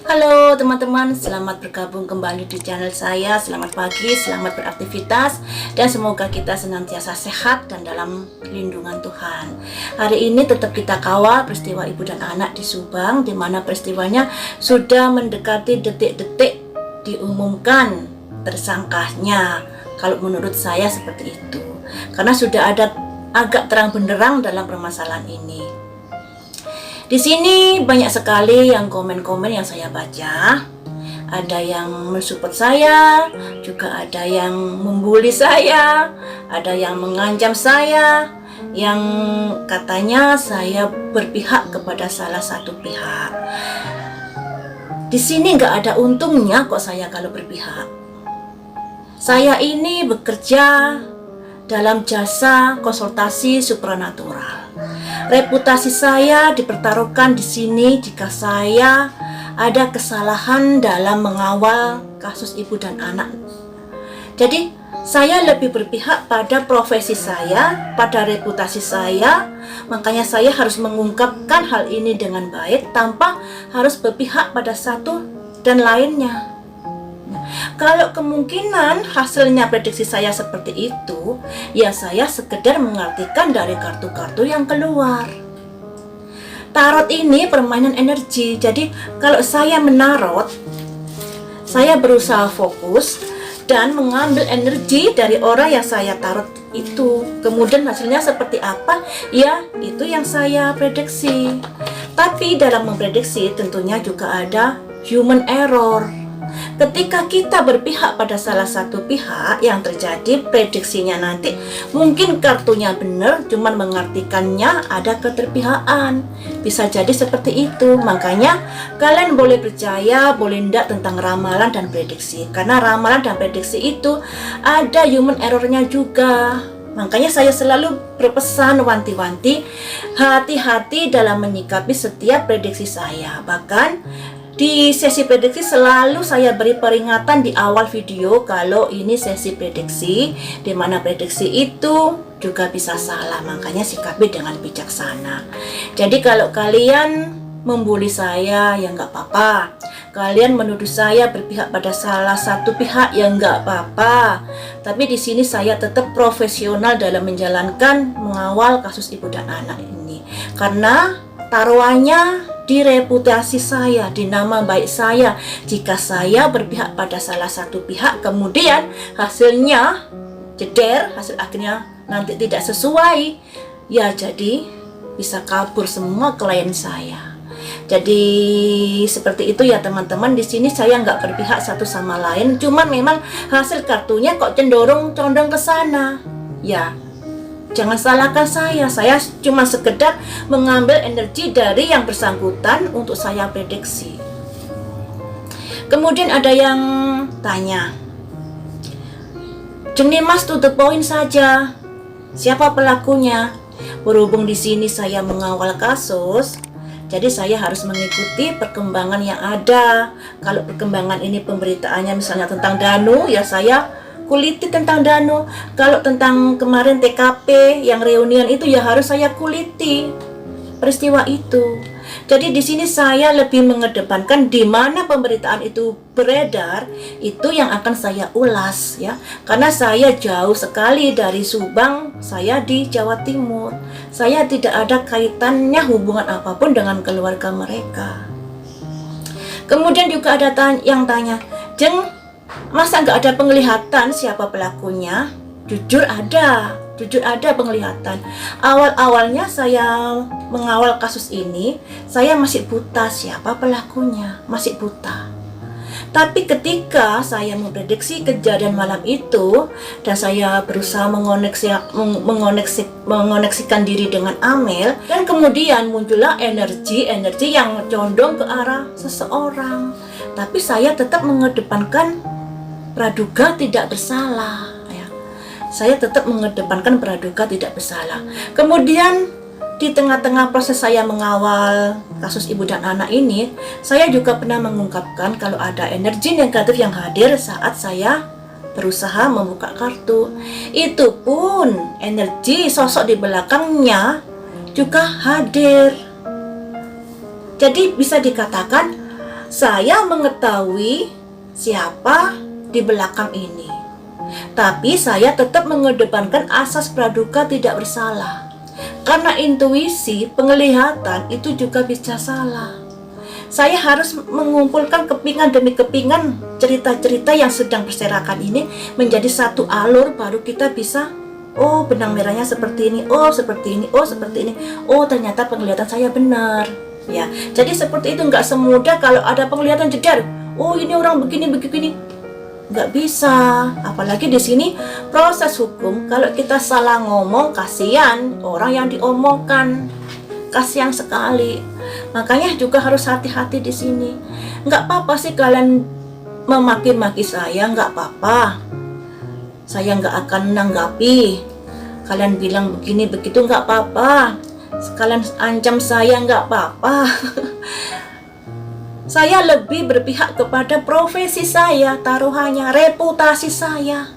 Halo teman-teman, selamat bergabung kembali di channel saya. Selamat pagi, selamat beraktivitas, dan semoga kita senantiasa sehat dan dalam lindungan Tuhan. Hari ini tetap kita kawal peristiwa ibu dan anak di Subang, di mana peristiwanya sudah mendekati detik-detik diumumkan tersangkanya. Kalau menurut saya seperti itu, karena sudah ada agak terang benderang dalam permasalahan ini. Di sini banyak sekali yang komen-komen yang saya baca. Ada yang mensupport saya, juga ada yang membuli saya, ada yang mengancam saya, yang katanya saya berpihak kepada salah satu pihak. Di sini nggak ada untungnya kok saya kalau berpihak. Saya ini bekerja dalam jasa konsultasi supranatural. Reputasi saya dipertaruhkan di sini jika saya ada kesalahan dalam mengawal kasus ibu dan anak. Jadi, saya lebih berpihak pada profesi saya, pada reputasi saya. Makanya saya harus mengungkapkan hal ini dengan baik tanpa harus berpihak pada satu dan lainnya. Kalau kemungkinan hasilnya prediksi saya seperti itu, ya saya sekedar mengartikan dari kartu-kartu yang keluar. Tarot ini permainan energi, jadi kalau saya menarot, saya berusaha fokus dan mengambil energi dari orang yang saya tarot itu. Kemudian hasilnya seperti apa, ya itu yang saya prediksi. Tapi dalam memprediksi tentunya juga ada human error. Ketika kita berpihak pada salah satu pihak, yang terjadi prediksinya nanti mungkin kartunya benar, cuman mengartikannya ada keterpihakan. Bisa jadi seperti itu. Makanya kalian boleh percaya, boleh tidak tentang ramalan dan prediksi, karena ramalan dan prediksi itu ada human errornya juga. Makanya saya selalu berpesan, wanti-wanti, hati-hati dalam menyikapi setiap prediksi saya. Bahkan di sesi prediksi selalu saya beri peringatan di awal video kalau ini sesi prediksi, di mana prediksi itu juga bisa salah. Makanya sikapi dengan bijaksana. Jadi kalau kalian membuli saya, ya nggak apa-apa. Kalian menuduh saya berpihak pada salah satu pihak, ya nggak apa-apa. Tapi di sini saya tetap profesional dalam menjalankan mengawal kasus ibu dan anak ini. Karena taruhannya di reputasi saya, di nama baik saya. Jika saya berpihak pada salah satu pihak, kemudian hasilnya jeder, hasil akhirnya nanti tidak sesuai, ya jadi bisa kabur semua klien saya. Jadi seperti itu ya teman-teman. Di sini saya nggak berpihak satu sama lain, cuman memang hasil kartunya kok condong ke sana. Ya, jangan salahkan saya cuma sekedar mengambil energi dari yang bersangkutan untuk saya prediksi. Kemudian ada yang tanya, "Jeng Mas, to the point saja. Siapa pelakunya?" Berhubung di sini saya mengawal kasus, jadi saya harus mengikuti perkembangan yang ada. Kalau perkembangan ini pemberitaannya misalnya tentang Danu, ya saya kuliti tentang Danu. Kalau tentang kemarin TKP yang reunian itu, ya harus saya kuliti peristiwa itu. Jadi di sini saya lebih mengedepankan di mana pemberitaan itu beredar, itu yang akan saya ulas ya. Karena saya jauh sekali dari Subang, saya di Jawa Timur. Saya tidak ada kaitannya hubungan apapun dengan keluarga mereka. Kemudian juga ada yang tanya, "Jeng, masa nggak ada penglihatan siapa pelakunya?" Jujur ada penglihatan. Awal-awalnya saya mengawal kasus ini, saya masih buta siapa pelakunya, masih buta. Tapi ketika saya memprediksi kejadian malam itu dan saya berusaha mengoneksikan diri dengan Amel, dan kemudian muncullah energi yang condong ke arah seseorang. Tapi saya tetap mengedepankan praduga tidak bersalah. Saya tetap mengedepankan praduga tidak bersalah. Kemudian di tengah-tengah proses saya mengawal kasus ibu dan anak ini, saya juga pernah mengungkapkan kalau ada energi negatif yang hadir saat saya berusaha membuka kartu. Itu pun energi sosok di belakangnya juga hadir. Jadi bisa dikatakan saya mengetahui siapa di belakang ini. Tapi saya tetap mengedepankan asas praduga tidak bersalah. Karena intuisi, penglihatan itu juga bisa salah. Saya harus mengumpulkan kepingan demi kepingan cerita-cerita yang sedang berserakan ini menjadi satu alur, baru kita bisa, oh benang merahnya seperti ini, oh seperti ini, oh seperti ini, oh ternyata penglihatan saya benar. Ya, jadi seperti itu, nggak semudah kalau ada penglihatan jedar. Oh ini orang begini begini, nggak bisa. Apalagi di sini proses hukum, kalau kita salah ngomong, kasihan orang yang diomongkan, kasihan sekali. Makanya juga harus hati-hati di sini. Nggak apa-apa sih kalian memaki-maki saya, nggak apa-apa. Saya nggak akan menanggapi. Kalian bilang begini begitu, nggak apa-apa. Sekalian ancam saya, nggak apa-apa. Saya lebih berpihak kepada profesi saya, taruhannya reputasi saya.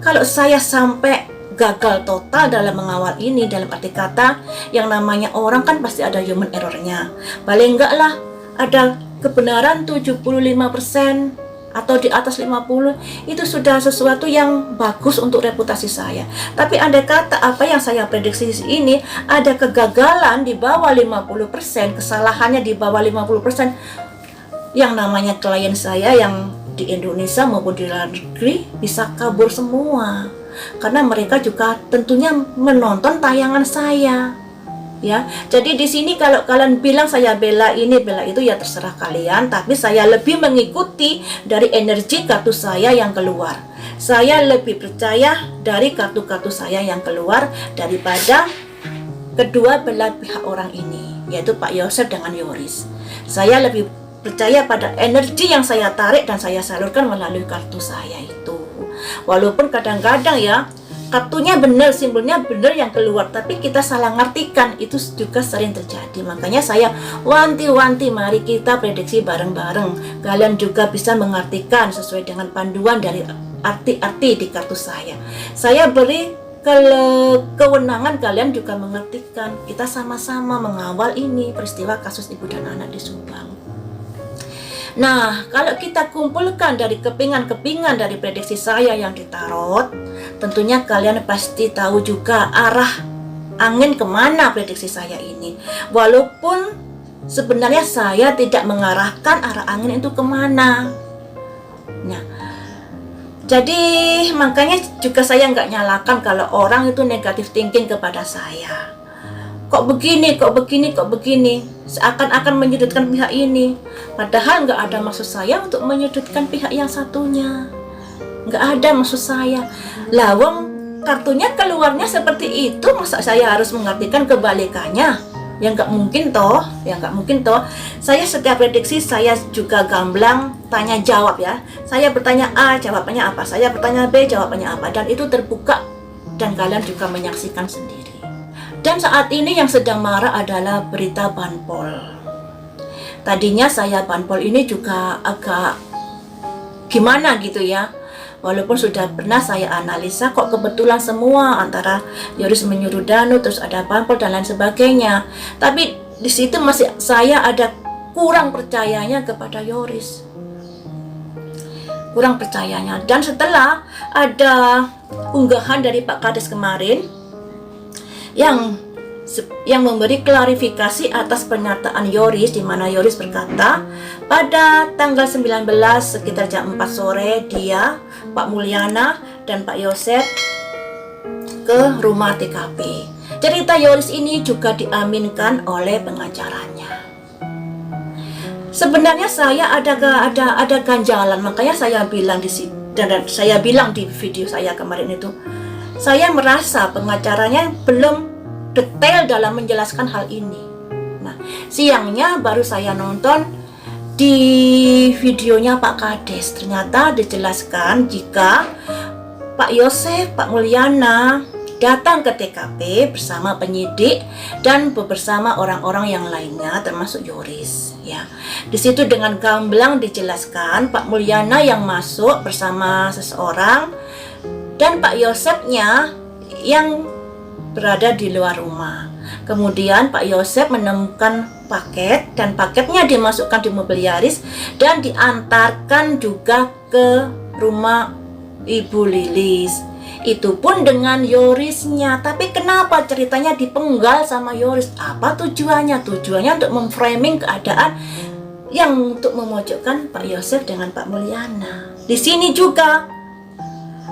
Kalau saya sampai gagal total dalam mengawal ini, dalam arti kata, yang namanya orang kan pasti ada human errornya. Paling enggak lah ada kebenaran 75% atau di atas 50, itu sudah sesuatu yang bagus untuk reputasi saya. Tapi andai kata apa yang saya prediksi ini ada kegagalan di bawah 50%, kesalahannya di bawah 50%, yang namanya klien saya yang di Indonesia maupun di luar negeri bisa kabur semua. Karena mereka juga tentunya menonton tayangan saya. Ya, jadi di sini kalau kalian bilang saya bela ini, bela itu, ya terserah kalian. Tapi saya lebih mengikuti dari energi kartu saya yang keluar. Saya lebih percaya dari kartu-kartu saya yang keluar daripada kedua belah pihak orang ini, yaitu Pak Yosef dengan Yoris. Saya lebih percaya pada energi yang saya tarik dan saya salurkan melalui kartu saya itu. Walaupun kadang-kadang ya kartunya benar, simbolnya benar yang keluar, tapi kita salah ngartikan, itu juga sering terjadi. Makanya saya wanti-wanti, mari kita prediksi bareng-bareng. Kalian juga bisa mengartikan sesuai dengan panduan dari arti-arti di kartu saya. Saya beri kewenangan kalian juga mengartikan. Kita sama-sama mengawal ini peristiwa kasus ibu dan anak di Subang. Nah, kalau kita kumpulkan dari kepingan-kepingan dari prediksi saya yang ditarot, tentunya kalian pasti tahu juga arah angin kemana prediksi saya ini. Walaupun sebenarnya saya tidak mengarahkan arah angin itu kemana. Nah, jadi makanya juga saya nggak nyalakan kalau orang itu negatif thinking kepada saya. Kok begini, kok begini, kok begini, seakan-akan menyudutkan pihak ini. Padahal nggak ada maksud saya untuk menyudutkan pihak yang satunya. Nggak ada maksud saya. Lawang kartunya keluarnya seperti itu, masa saya harus mengartikan kebalikannya? Ya nggak mungkin toh, ya nggak mungkin toh. Saya setiap prediksi saya juga gamblang tanya jawab ya. Saya bertanya A, jawabannya apa? Saya bertanya B, jawabannya apa? Dan itu terbuka dan kalian juga menyaksikan sendiri. Dan saat ini yang sedang marah adalah berita banpol. Tadinya saya banpol ini juga agak gimana gitu ya. Walaupun sudah pernah saya analisa, kok kebetulan semua antara Yoris menyuruh Danu, terus ada banpol dan lain sebagainya. Tapi di situ masih saya ada kurang percayanya kepada Yoris. Kurang percayanya. Dan setelah ada unggahan dari Pak Kades kemarin yang memberi klarifikasi atas pernyataan Yoris, di mana Yoris berkata pada tanggal 19 sekitar jam 4 sore dia, Pak Mulyana dan Pak Yosef ke rumah TKP. Cerita Yoris ini juga diaminkan oleh pengacaranya. Sebenarnya saya ada ganjalan, makanya saya bilang di sini dan saya bilang di video saya kemarin itu, saya merasa pengacaranya belum detail dalam menjelaskan hal ini. Nah, siangnya baru saya nonton di videonya Pak Kades. Ternyata dijelaskan jika Pak Yosef, Pak Mulyana datang ke TKP bersama penyidik dan bersama orang-orang yang lainnya termasuk Yoris. Ya, di situ dengan gamblang dijelaskan Pak Mulyana yang masuk bersama seseorang dan Pak Yosefnya yang berada di luar rumah. Kemudian Pak Yosef menemukan paket dan paketnya dimasukkan di mobil Yaris dan diantarkan juga ke rumah Ibu Lilis. Itu pun dengan Yorisnya. Tapi kenapa ceritanya dipenggal sama Yoris? Apa tujuannya? Tujuannya untuk memframing keadaan yang untuk memojokkan Pak Yosef dengan Pak Mulyana. Di sini juga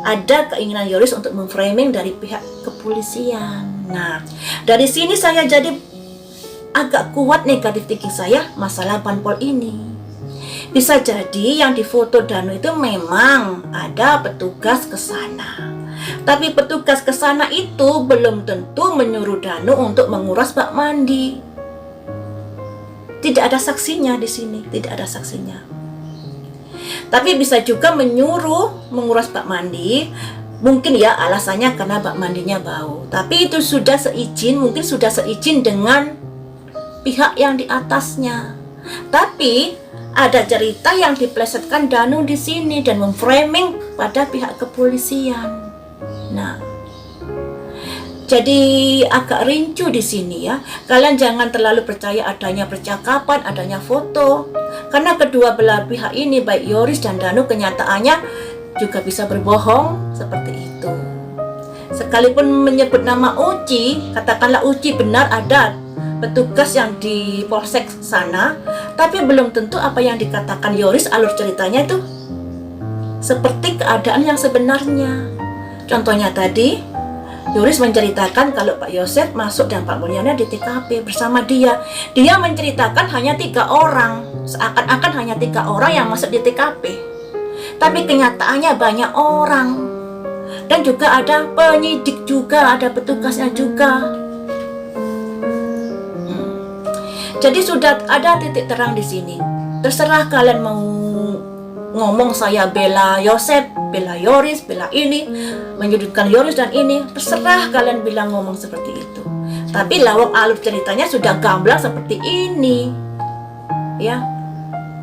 ada keinginan Yoris untuk memframing dari pihak kepolisian. Nah, dari sini saya jadi agak kuat negatif thinking saya masalah banpol ini. Bisa jadi yang difoto Danu itu memang ada petugas ke sana. Tapi petugas ke sana itu belum tentu menyuruh Danu untuk menguras bak mandi. Tidak ada saksinya di sini, tidak ada saksinya. Tapi bisa juga menyuruh menguras bak mandi. Mungkin ya alasannya karena bak mandinya bau. Tapi itu sudah seizin, mungkin sudah seizin dengan pihak yang di atasnya. Tapi ada cerita yang diplesetkan Danu di sini dan memframing pada pihak kepolisian. Nah, jadi agak rincu di sini ya. Kalian jangan terlalu percaya adanya percakapan, adanya foto. Karena kedua belah pihak ini, baik Yoris dan Danu, kenyataannya juga bisa berbohong seperti itu. Sekalipun menyebut nama Uci, katakanlah Uci benar ada petugas yang di polsek sana, tapi belum tentu apa yang dikatakan Yoris alur ceritanya itu seperti keadaan yang sebenarnya. Contohnya tadi, Yoris menceritakan kalau Pak Yosef masuk dan Pak Mulyana di TKP bersama dia. Dia menceritakan hanya 3 orang, seakan-akan hanya 3 orang yang masuk di TKP. Tapi kenyataannya banyak orang. Dan juga ada penyidik juga, ada petugasnya juga. Jadi sudah ada titik terang di sini. Terserah kalian mau ngomong saya bela Yosef, bela Yoris, bela ini, menyudutkan Yoris dan ini. Terserah kalian bilang ngomong seperti itu. Tapi lawak alur ceritanya sudah gamblang seperti ini. Ya.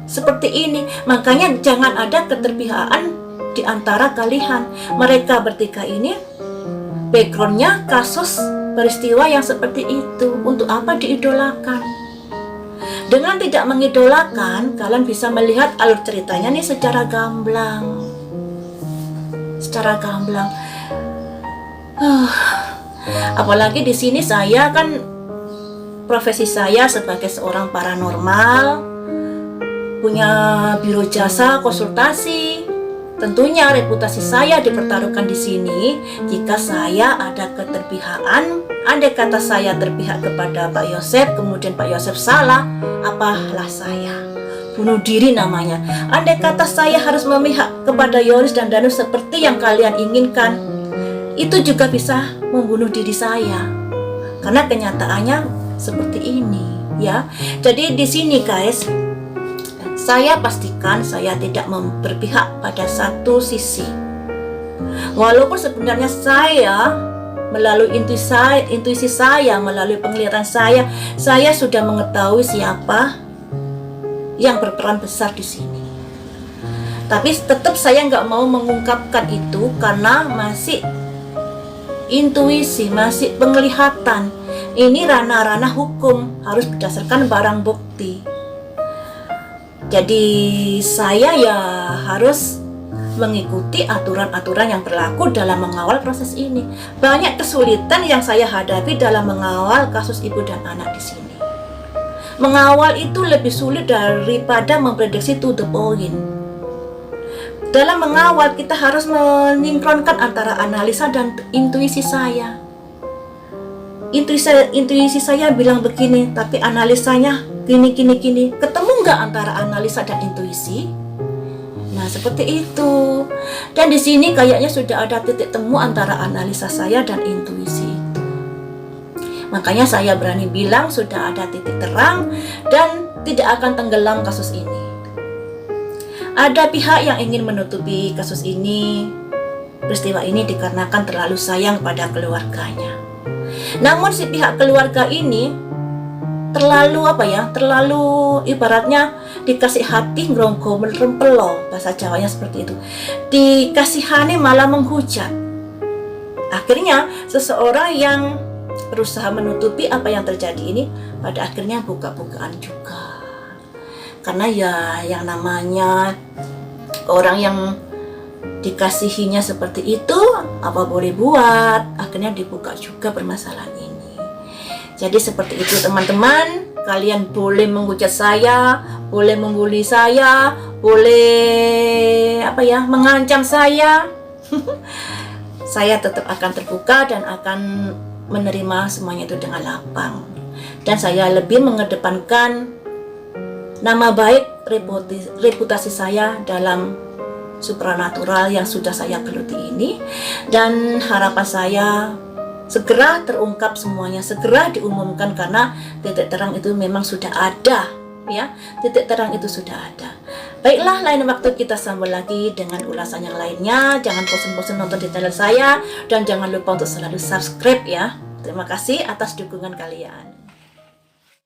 Seperti ini, makanya jangan ada keterpihakan di antara kalian. Mereka bertiga ini backgroundnya kasus peristiwa yang seperti itu. Untuk apa diidolakan? Dengan tidak mengidolakan, kalian bisa melihat alur ceritanya nih secara gamblang. Secara gamblang. Apalagi di sini saya kan profesi saya sebagai seorang paranormal, punya biro jasa konsultasi. Tentunya reputasi saya dipertaruhkan di sini jika saya ada keterpihakan. Andai kata saya terpihak kepada Pak Yosef, kemudian Pak Yosef salah, apalah saya? Bunuh diri namanya. Andai kata saya harus memihak kepada Yoris dan Danu seperti yang kalian inginkan, itu juga bisa membunuh diri saya. Karena kenyataannya seperti ini, ya. Jadi di sini guys, saya pastikan saya tidak berpihak pada satu sisi. Walaupun sebenarnya saya melalui intuisi saya, melalui penglihatan saya sudah mengetahui siapa yang berperan besar di sini. Tapi tetap saya nggak mau mengungkapkan itu karena masih intuisi, masih penglihatan. Ini ranah-ranah hukum, harus berdasarkan barang bukti. Jadi saya ya harus mengikuti aturan-aturan yang berlaku dalam mengawal proses ini. Banyak kesulitan yang saya hadapi dalam mengawal kasus ibu dan anak di sini. Mengawal itu lebih sulit daripada memprediksi to the point. Dalam mengawal kita harus mensinkronkan antara analisa dan intuisi saya. Intuisi saya bilang begini, tapi analisanya gini. Ketemu nggak antara analisa dan intuisi? Nah, seperti itu. Dan di sini kayaknya sudah ada titik temu antara analisa saya dan intuisi itu. Makanya saya berani bilang sudah ada titik terang dan tidak akan tenggelam kasus ini. Ada pihak yang ingin menutupi kasus ini, peristiwa ini dikarenakan terlalu sayang pada keluarganya. Namun si pihak keluarga ini terlalu ibaratnya dikasih hati ngronggo merempelo, bahasa Jawanya seperti itu. Dikasihani malah menghujat. Akhirnya seseorang yang berusaha menutupi apa yang terjadi ini, pada akhirnya buka-bukaan juga. Karena ya yang namanya orang yang dikasihinya seperti itu, apa boleh buat, akhirnya dibuka juga permasalahan ini. Jadi seperti itu teman-teman, kalian boleh menghujat saya, boleh membuli saya, boleh mengancam saya. Saya tetap akan terbuka dan akan menerima semuanya itu dengan lapang. Dan saya lebih mengedepankan nama baik, reputasi saya dalam supranatural yang sudah saya geluti ini, dan harapan saya segera terungkap semuanya, segera diumumkan, karena titik terang itu memang sudah ada, ya, titik terang itu sudah ada. Baiklah, lain waktu kita sambung lagi dengan ulasan yang lainnya. Jangan bosan-bosan nonton di channel saya, dan jangan lupa untuk selalu subscribe ya. Terima kasih atas dukungan kalian.